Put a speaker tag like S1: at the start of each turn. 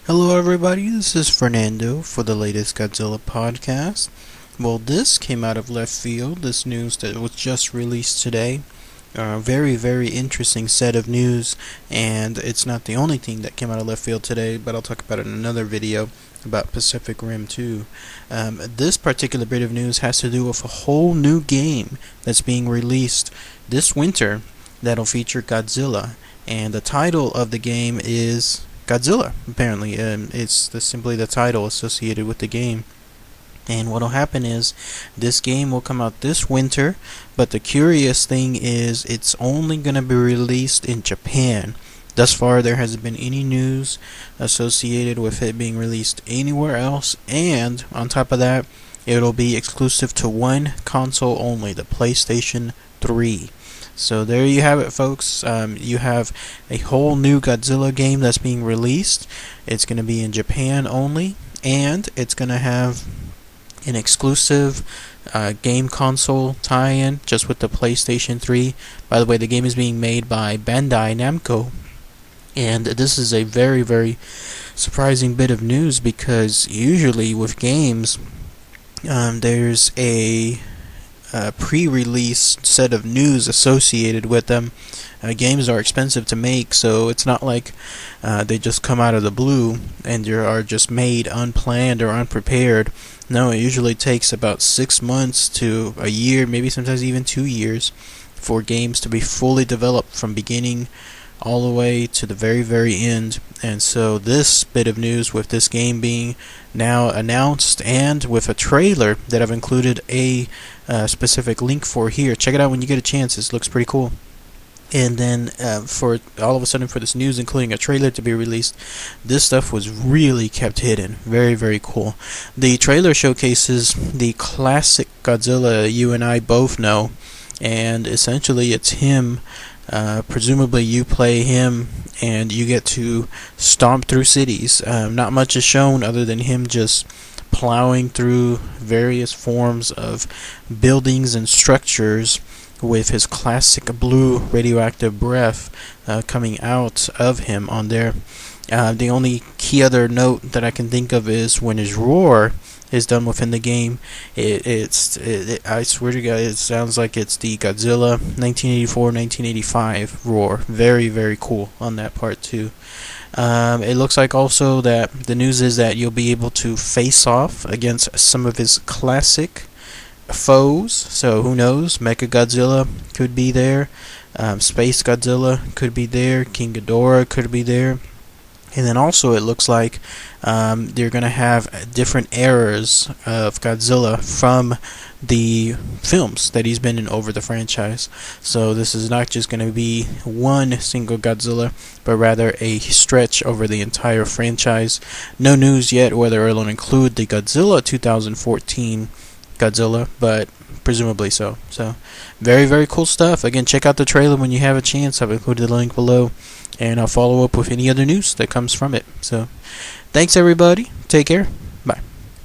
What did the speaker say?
S1: Hello, everybody. This is Fernando for the latest Godzilla Podcast. Well, this came out of left field, this news that was just released today. Very, very interesting set of news, and it's not the only thing that came out of left field today, but I'll talk about it in another video about Pacific Rim 2. This particular bit of news has to do with a whole new game that's being released this winter that'll feature Godzilla, and the title of the game is Godzilla. Apparently, it's simply the title associated with the game. And what'll happen is this game will come out this winter, but the curious thing is it's only going to be released in Japan. Thus far, there hasn't been any news associated with it being released anywhere else, and on top of that, it'll be exclusive to one console only, the PlayStation 3. So there you have it, folks. You have a whole new Godzilla game that's being released. It's going to be in Japan only, and it's going to have an exclusive game console tie-in just with the PlayStation 3. By the way, the game is being made by Bandai Namco, and this is a very, very surprising bit of news because usually with games, there's a pre-release set of news associated with them. Games are expensive to make, so it's not like they just come out of the blue and are just made unplanned or unprepared. No, it usually takes about 6 months to a year, maybe sometimes even 2 years, for games to be fully developed from beginning all the way to the very, very end. And so this bit of news with this game being now announced and with a trailer that I've included a specific link for here. Check it out when you get a chance. This looks pretty cool. And then for all of a sudden for this news, including a trailer to be released, this stuff was really kept hidden. Very, very cool. The trailer showcases the classic Godzilla you and I both know, and essentially it's him. Presumably you play him and you get to stomp through cities. Not much is shown other than him just plowing through various forms of buildings and structures with his classic blue radioactive breath coming out of him on there. The only key other note that I can think of is when his roar is done within the game, I swear to God, it sounds like it's the Godzilla 1984-1985 roar. Very, very cool on that part too. It looks like also that the news is that you'll be able to face off against some of his classic foes. So who knows? Mecha Godzilla could be there. Space Godzilla could be there. King Ghidorah could be there. And then also it looks like they're going to have different eras of Godzilla from the films that he's been in over the franchise. So this is not just going to be one single Godzilla, but rather a stretch over the entire franchise. No news yet whether it'll include the Godzilla 2014 Godzilla, but presumably so. So very, very cool stuff. Again, check out the trailer when you have a chance. I've included the link below, and I'll follow up with any other news that comes from it. So thanks, everybody. Take care.